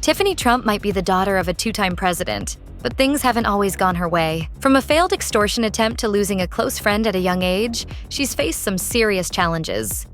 Tiffany Trump might be the daughter of a two-time president, but things haven't always gone her way. From a failed extortion attempt to losing a close friend at a young age, she's faced some serious challenges.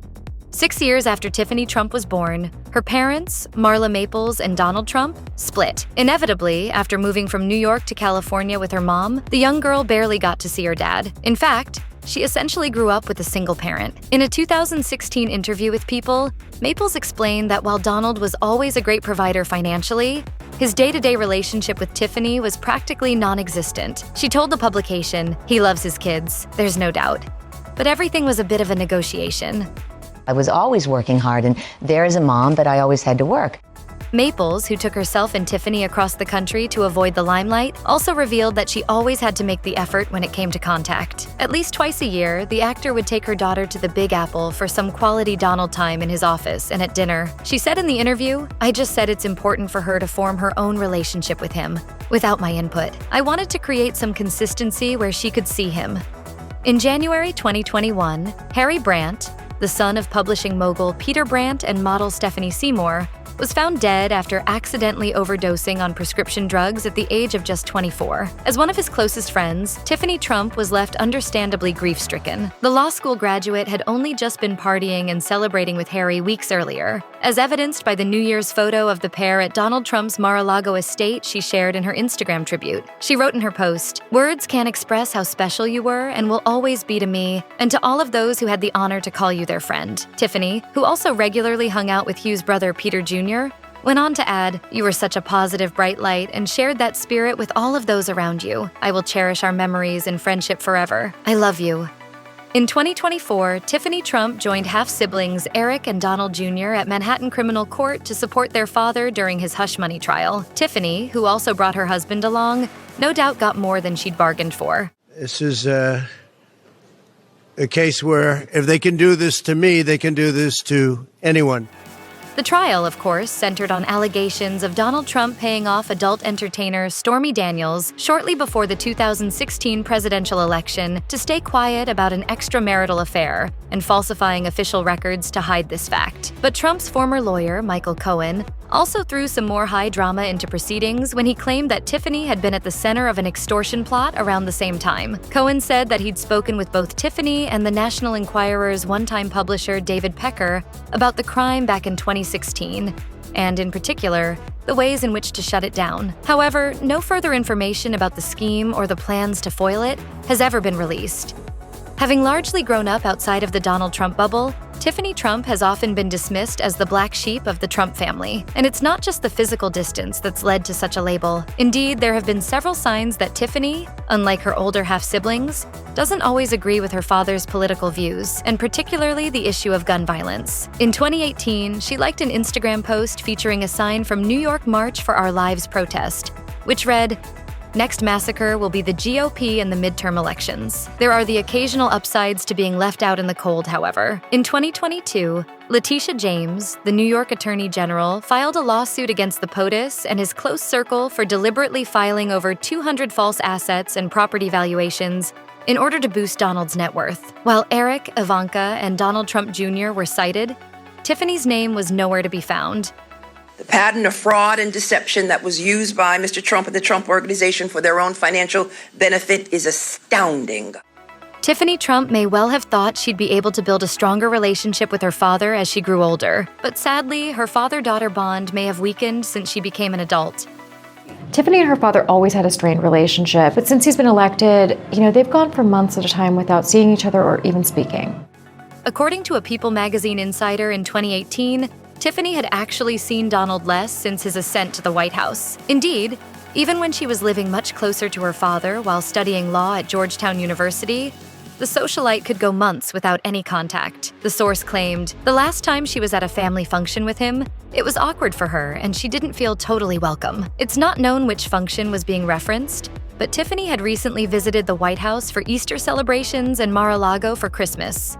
6 years after Tiffany Trump was born, her parents, Marla Maples and Donald Trump, split. Inevitably, after moving from New York to California with her mom, the young girl barely got to see her dad. In fact, she essentially grew up with a single parent. In a 2016 interview with People, Maples explained that while Donald was always a great provider financially, his day-to-day relationship with Tiffany was practically non-existent. She told the publication, "He loves his kids, there's no doubt. But everything was a bit of a negotiation." I was always working hard, and there as a mom, but I always had to work. Maples, who took herself and Tiffany across the country to avoid the limelight, also revealed that she always had to make the effort when it came to contact. At least twice a year, the actor would take her daughter to the Big Apple for some quality Donald time in his office and at dinner. She said in the interview, "I just said it's important for her to form her own relationship with him, without my input. I wanted to create some consistency where she could see him." In January 2021, Harry Brandt, the son of publishing mogul Peter Brandt and model Stephanie Seymour, was found dead after accidentally overdosing on prescription drugs at the age of just 24. As one of his closest friends, Tiffany Trump was left understandably grief-stricken. The law school graduate had only just been partying and celebrating with Harry weeks earlier, as evidenced by the New Year's photo of the pair at Donald Trump's Mar-a-Lago estate she shared in her Instagram tribute. She wrote in her post, "Words can't express how special you were and will always be to me and to all of those who had the honor to call you their friend." Tiffany, who also regularly hung out with Hugh's brother Peter Jr., went on to add, "You were such a positive, bright light and shared that spirit with all of those around you. I will cherish our memories and friendship forever. I love you." In 2024, Tiffany Trump joined half-siblings Eric and Donald Jr. at Manhattan Criminal Court to support their father during his hush money trial. Tiffany, who also brought her husband along, no doubt got more than she'd bargained for. This is a case where if they can do this to me, they can do this to anyone. The trial, of course, centered on allegations of Donald Trump paying off adult entertainer Stormy Daniels shortly before the 2016 presidential election to stay quiet about an extramarital affair and falsifying official records to hide this fact. But Trump's former lawyer, Michael Cohen, also threw some more high drama into proceedings when he claimed that Tiffany had been at the center of an extortion plot around the same time. Cohen said that he'd spoken with both Tiffany and the National Enquirer's one-time publisher David Pecker about the crime back in 2016, and in particular, the ways in which to shut it down. However, no further information about the scheme or the plans to foil it has ever been released. Having largely grown up outside of the Donald Trump bubble, Tiffany Trump has often been dismissed as the black sheep of the Trump family. And it's not just the physical distance that's led to such a label. Indeed, there have been several signs that Tiffany, unlike her older half-siblings, doesn't always agree with her father's political views, and particularly the issue of gun violence. In 2018, she liked an Instagram post featuring a sign from New York March for Our Lives protest, which read, "Next massacre will be the GOP in the midterm elections." There are the occasional upsides to being left out in the cold, however. In 2022, Letitia James, the New York Attorney General, filed a lawsuit against the POTUS and his close circle for deliberately filing over 200 false assets and property valuations in order to boost Donald's net worth. While Eric, Ivanka, and Donald Trump Jr. were cited, Tiffany's name was nowhere to be found. The pattern of fraud and deception that was used by Mr. Trump and the Trump Organization for their own financial benefit is astounding. Tiffany Trump may well have thought she'd be able to build a stronger relationship with her father as she grew older, but sadly, her father-daughter bond may have weakened since she became an adult. Tiffany and her father always had a strained relationship, but since he's been elected, they've gone for months at a time without seeing each other or even speaking. According to a People magazine insider in 2018, Tiffany had actually seen Donald less since his ascent to the White House. Indeed, even when she was living much closer to her father while studying law at Georgetown University, the socialite could go months without any contact. The source claimed, the last time she was at a family function with him, it was awkward for her and she didn't feel totally welcome. It's not known which function was being referenced, but Tiffany had recently visited the White House for Easter celebrations and Mar-a-Lago for Christmas.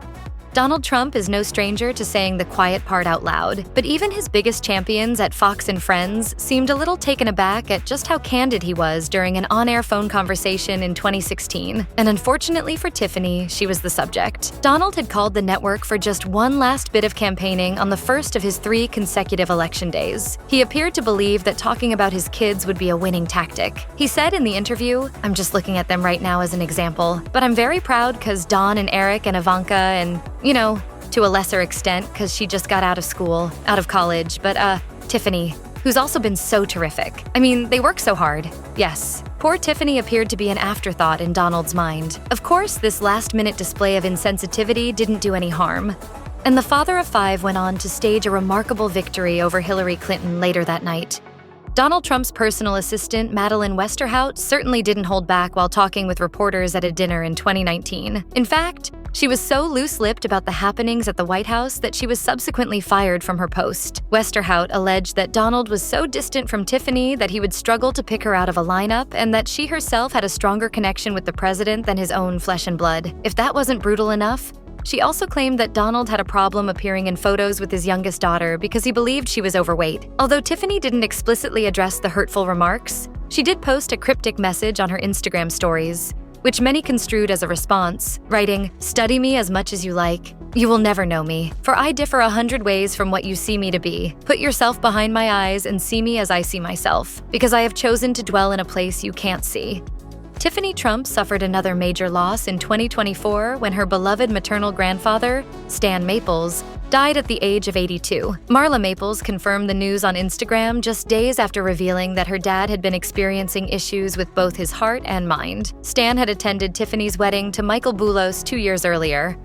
Donald Trump is no stranger to saying the quiet part out loud, but even his biggest champions at Fox and Friends seemed a little taken aback at just how candid he was during an on-air phone conversation in 2016. And unfortunately for Tiffany, she was the subject. Donald had called the network for just one last bit of campaigning on the first of his 3 consecutive election days. He appeared to believe that talking about his kids would be a winning tactic. He said in the interview, "I'm just looking at them right now as an example, but I'm very proud because Dawn and Eric and Ivanka and, to a lesser extent because she just got out of college, but Tiffany, who's also been so terrific. I mean, they work so hard." Yes, poor Tiffany appeared to be an afterthought in Donald's mind. Of course, this last-minute display of insensitivity didn't do any harm. And the father of 5 went on to stage a remarkable victory over Hillary Clinton later that night. Donald Trump's personal assistant, Madeleine Westerhout, certainly didn't hold back while talking with reporters at a dinner in 2019. In fact, she was so loose-lipped about the happenings at the White House that she was subsequently fired from her post. Westerhout alleged that Donald was so distant from Tiffany that he would struggle to pick her out of a lineup and that she herself had a stronger connection with the president than his own flesh and blood. If that wasn't brutal enough, she also claimed that Donald had a problem appearing in photos with his youngest daughter because he believed she was overweight. Although Tiffany didn't explicitly address the hurtful remarks, she did post a cryptic message on her Instagram stories, which many construed as a response, writing, "Study me as much as you like. You will never know me, for I differ 100 ways from what you see me to be. Put yourself behind my eyes and see me as I see myself, because I have chosen to dwell in a place you can't see." Tiffany Trump suffered another major loss in 2024 when her beloved maternal grandfather, Stan Maples, died at the age of 82. Marla Maples confirmed the news on Instagram just days after revealing that her dad had been experiencing issues with both his heart and mind. Stan had attended Tiffany's wedding to Michael Boulos 2 years earlier,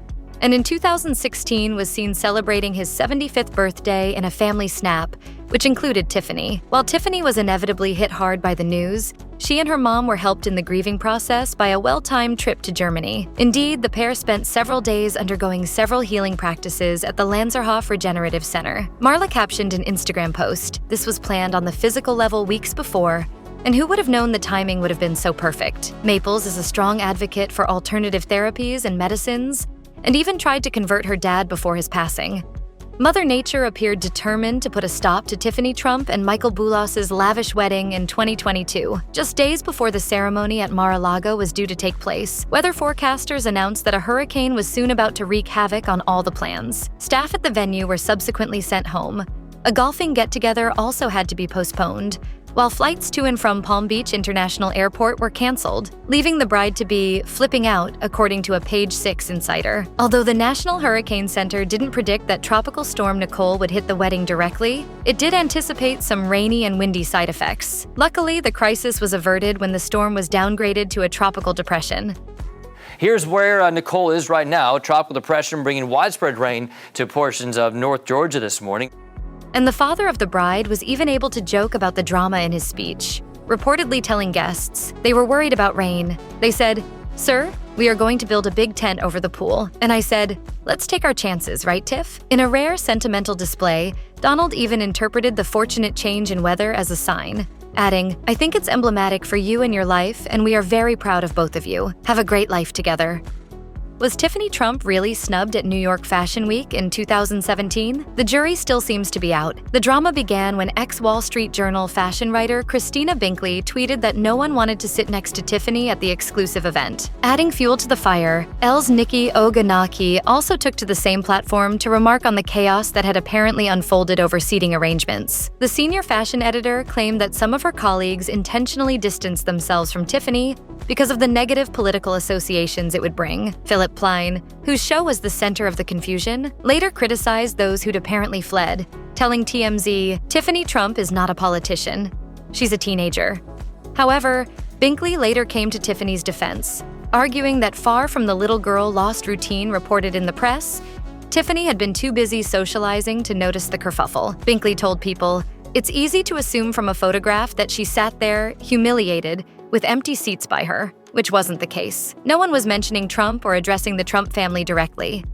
and in 2016 was seen celebrating his 75th birthday in a family snap, which included Tiffany. While Tiffany was inevitably hit hard by the news, she and her mom were helped in the grieving process by a well-timed trip to Germany. Indeed, the pair spent several days undergoing several healing practices at the Lanzerhof Regenerative Center. Marla captioned an Instagram post, "This was planned on the physical level weeks before, and who would have known the timing would have been so perfect?" Maples is a strong advocate for alternative therapies and medicines, and even tried to convert her dad before his passing. Mother Nature appeared determined to put a stop to Tiffany Trump and Michael Boulos's lavish wedding in 2022. Just days before the ceremony at Mar-a-Lago was due to take place, weather forecasters announced that a hurricane was soon about to wreak havoc on all the plans. Staff at the venue were subsequently sent home. A golfing get-together also had to be postponed, while flights to and from Palm Beach International Airport were canceled, leaving the bride to be flipping out, according to a Page 6 insider. Although the National Hurricane Center didn't predict that Tropical Storm Nicole would hit the wedding directly, it did anticipate some rainy and windy side effects. Luckily, the crisis was averted when the storm was downgraded to a tropical depression. Here's where Nicole is right now. Tropical depression bringing widespread rain to portions of North Georgia this morning. And the father of the bride was even able to joke about the drama in his speech, reportedly telling guests they were worried about rain. They said, "Sir, we are going to build a big tent over the pool." And I said, "Let's take our chances, right, Tiff?" In a rare sentimental display, Donald even interpreted the fortunate change in weather as a sign, adding, "I think it's emblematic for you and your life, and we are very proud of both of you. Have a great life together." Was Tiffany Trump really snubbed at New York Fashion Week in 2017? The jury still seems to be out. The drama began when ex-Wall Street Journal fashion writer Christina Binkley tweeted that no one wanted to sit next to Tiffany at the exclusive event. Adding fuel to the fire, Elle's Nicki Oganaki also took to the same platform to remark on the chaos that had apparently unfolded over seating arrangements. The senior fashion editor claimed that some of her colleagues intentionally distanced themselves from Tiffany because of the negative political associations it would bring. Philip Plein, whose show was the center of the confusion, later criticized those who'd apparently fled, telling TMZ, "Tiffany Trump is not a politician. She's a teenager." However, Binkley later came to Tiffany's defense, arguing that far from the little girl lost routine reported in the press, Tiffany had been too busy socializing to notice the kerfuffle. Binkley told People, "It's easy to assume from a photograph that she sat there, humiliated, with empty seats by her," which wasn't the case. No one was mentioning Trump or addressing the Trump family directly.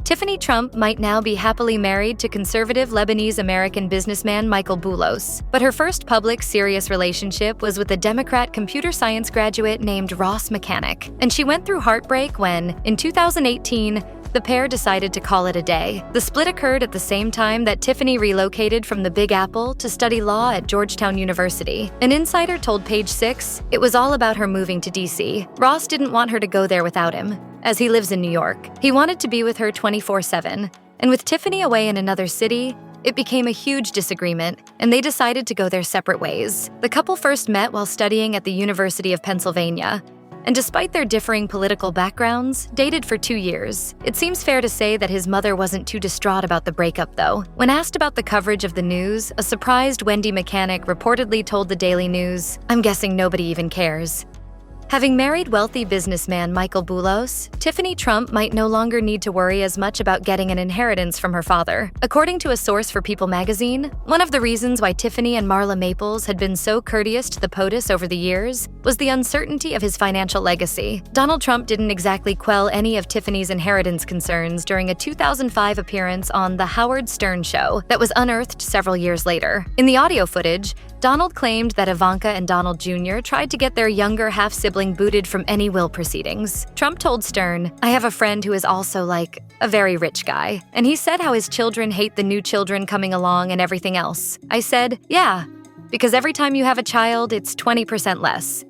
Tiffany Trump might now be happily married to conservative Lebanese-American businessman Michael Boulos, but her first public, serious relationship was with a Democrat computer science graduate named Ross Mechanic, and she went through heartbreak when, in 2018, the pair decided to call it a day. The split occurred at the same time that Tiffany relocated from the Big Apple to study law at Georgetown University. An insider told Page Six it was all about her moving to D.C. Ross didn't want her to go there without him, as he lives in New York. He wanted to be with her 24/7. And with Tiffany away in another city, it became a huge disagreement, and they decided to go their separate ways. The couple first met while studying at the University of Pennsylvania, and despite their differing political backgrounds, dated for 2 years. It seems fair to say that his mother wasn't too distraught about the breakup, though. When asked about the coverage of the news, a surprised Wendy Mechanic reportedly told the Daily News, "I'm guessing nobody even cares." Having married wealthy businessman Michael Boulos, Tiffany Trump might no longer need to worry as much about getting an inheritance from her father. According to a source for People magazine, one of the reasons why Tiffany and Marla Maples had been so courteous to the POTUS over the years was the uncertainty of his financial legacy. Donald Trump didn't exactly quell any of Tiffany's inheritance concerns during a 2005 appearance on The Howard Stern Show that was unearthed several years later. In the audio footage, Donald claimed that Ivanka and Donald Jr. tried to get their younger half-sibling booted from any will proceedings. Trump told Stern, "I have a friend who is also like a very rich guy, and he said how his children hate the new children coming along and everything else. I said, yeah, because every time you have a child, it's 20% less.